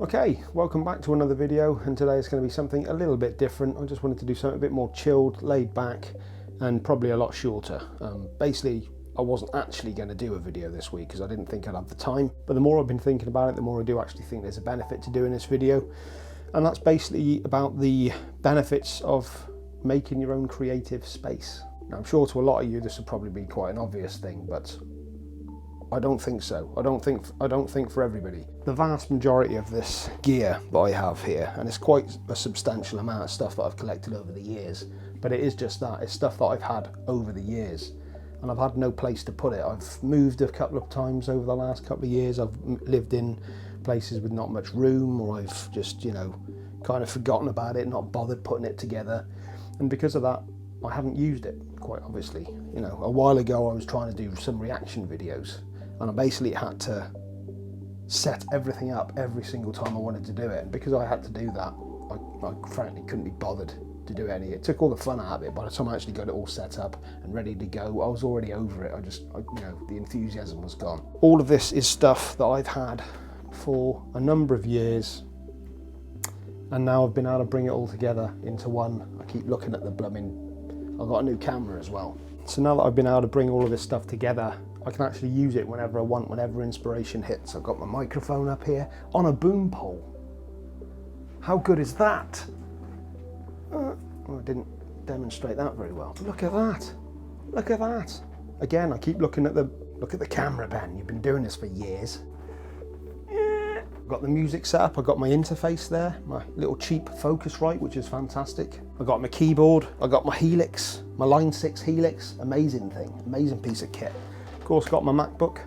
Okay, welcome back to another video, and today is going to be something a little bit different. I just wanted to do something a bit more chilled, laid back, and probably a lot shorter. Basically, I wasn't actually going to do a video this week because I didn't think I'd have the time, but the more I've been thinking about it, the more I do actually think there's a benefit to doing this video, and that's basically about the benefits of making your own creative space. Now, I'm sure to a lot of you this would probably be quite an obvious thing, but I don't think so. I don't think for everybody. The vast majority of this gear that I have here, and it's quite a substantial amount of stuff that I've collected over the years, but it is just that, it's stuff that I've had over the years, and I've had no place to put it. I've moved a couple of times over the last couple of years. I've lived in places with not much room, or I've just, kind of forgotten about it, not bothered putting it together, and because of that, I haven't used it, quite obviously. A while ago I was trying to do some reaction videos, and I basically had to set everything up every single time I wanted to do it. And because I had to do that, I frankly couldn't be bothered to do any. It took all the fun out of it. By the time I actually got it all set up and ready to go, I was already over it. The enthusiasm was gone. All of this is stuff that I've had for a number of years, and now I've been able to bring it all together into one. I keep looking at the I've got a new camera as well. So now that I've been able to bring all of this stuff together, I can actually use it whenever I want, whenever inspiration hits. I've got my microphone up here on a boom pole. How good is that? Well, I didn't demonstrate that very well. Look at that. Look at that. Again, I keep looking at the camera, Ben. You've been doing this for years. I've got the music set up. I've got my interface there, my little cheap Focusrite, which is fantastic. I've got my keyboard. I've got my Helix, my Line 6 Helix. Amazing thing, amazing piece of kit. Of course, got my MacBook.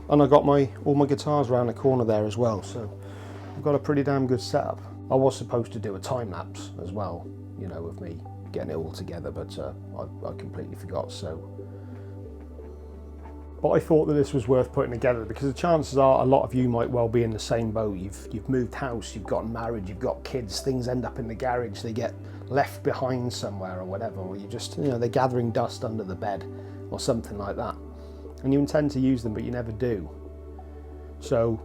And I got all my guitars around the corner there as well. So I've got a pretty damn good setup. I was supposed to do a time lapse as well, of me getting it all together, but I completely forgot. But I thought that this was worth putting together because the chances are a lot of you might well be in the same boat. You've moved house, you've gotten married, you've got kids, things end up in the garage, they get left behind somewhere or whatever, or you just, they're gathering dust under the bed or something like that. And you intend to use them, but you never do. So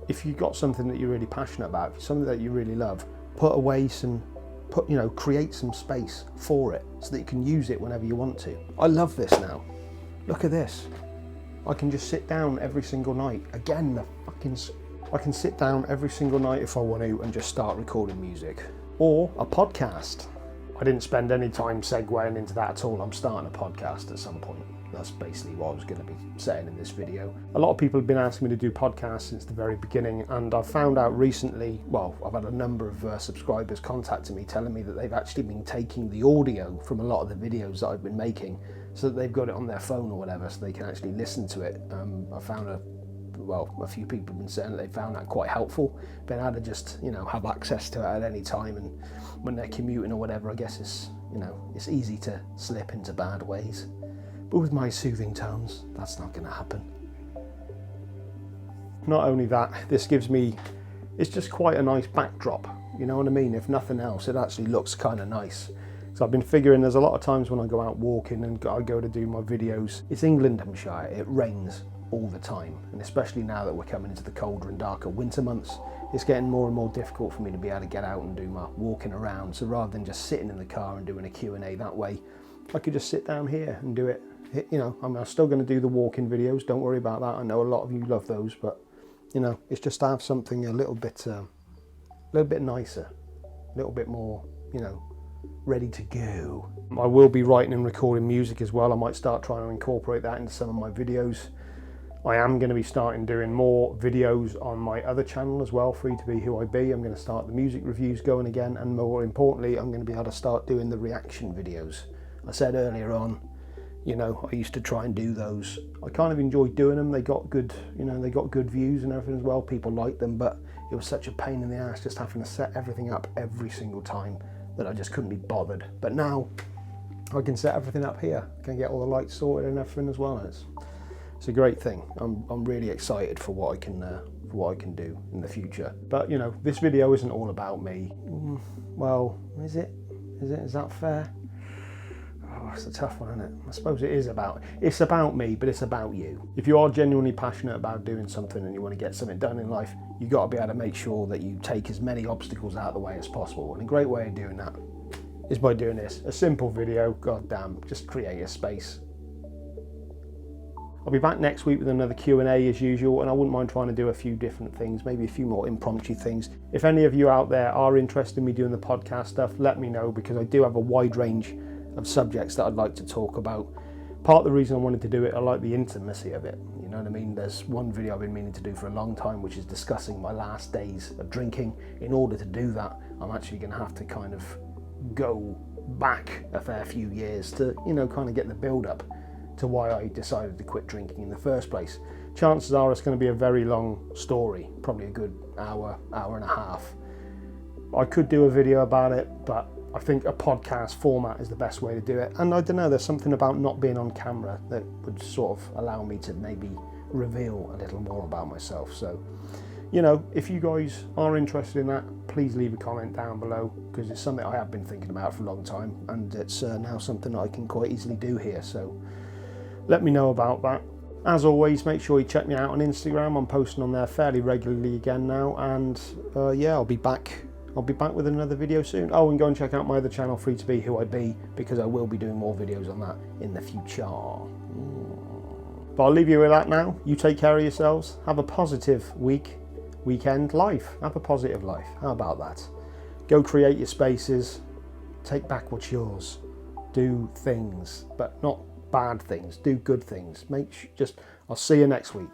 if you've got something that you're really passionate about, something that you really love, create some space for it so that you can use it whenever you want to. I love this now. Look at this. I can just sit down every single night. Again, I can sit down every single night if I want to and just start recording music. Or a podcast. I didn't spend any time segueing into that at all. I'm starting a podcast at some point. That's basically what I was going to be saying in this video. A lot of people have been asking me to do podcasts since the very beginning, and I've found out recently, I've had a number of subscribers contacting me telling me that they've actually been taking the audio from a lot of the videos that I've been making so that they've got it on their phone or whatever so they can actually listen to it. I found a few people have been saying that they found that quite helpful, being able to just, have access to it at any time, and when they're commuting or whatever, I guess it's easy to slip into bad ways. But with my soothing tones, that's not going to happen. Not only that, this gives me, it's just quite a nice backdrop, you know what I mean? If nothing else, it actually looks kind of nice. So I've been figuring there's a lot of times when I go out walking and I go to do my videos, it's Englandshire, it rains all the time. And especially now that we're coming into the colder and darker winter months, it's getting more and more difficult for me to be able to get out and do my walking around. So rather than just sitting in the car and doing a Q&A that way, I could just sit down here and do it. I'm still going to do the walking videos, don't worry about that. I know a lot of you love those, but it's just to have something a little bit nicer, a little bit more, ready to go. I will be writing and recording music as well. I might start trying to incorporate that into some of my videos. I am going to be starting doing more videos on my other channel as well, Free to Be Who I Be. I'm going to start the music reviews going again, and more importantly, I'm going to be able to start doing the reaction videos. I said earlier on, I used to try and do those. I kind of enjoyed doing them. They got good, they got good views and everything as well. People liked them, but it was such a pain in the ass just having to set everything up every single time that I just couldn't be bothered. But now I can set everything up here. I can get all the lights sorted and everything as well. It's a great thing. I'm really excited for what I can do in the future. But this video isn't all about me. Well, is it? Is that fair? Oh, it's a tough one, isn't it? I suppose it's about me, but it's about you. If you are genuinely passionate about doing something and you want to get something done in life, you've got to be able to make sure that you take as many obstacles out of the way as possible. And a great way of doing that is by doing this. A simple video, goddamn, just create a space. I'll be back next week with another Q&A as usual, and I wouldn't mind trying to do a few different things, maybe a few more impromptu things. If any of you out there are interested in me doing the podcast stuff, let me know, because I do have a wide range of subjects that I'd like to talk about. Part of the reason I wanted to do it, I like the intimacy of it, you know what I mean? There's one video I've been meaning to do for a long time, which is discussing my last days of drinking. In order to do that, I'm actually going to have to kind of go back a fair few years to, you know, kind of get the build up to why I decided to quit drinking in the first place. Chances are it's going to be a very long story, probably a good hour and a half. I could do a video about it, but I think a podcast format is the best way to do it. And I don't know, there's something about not being on camera that would sort of allow me to maybe reveal a little more about myself. So, you know, if you guys are interested in that, please leave a comment down below, because it's something I have been thinking about for a long time, and it's now something that I can quite easily do here. So let me know about that. As always, make sure you check me out on Instagram. I'm posting on there fairly regularly again now, and yeah, I'll be back with another video soon. Oh, and go and check out my other channel, Free to Be Who I Be, because I will be doing more videos on that in the future. But I'll leave you with that now. You take care of yourselves. Have a positive weekend, life. Have a positive life. How about that? Go create your spaces. Take back what's yours. Do things, but not bad things. Do good things. I'll see you next week.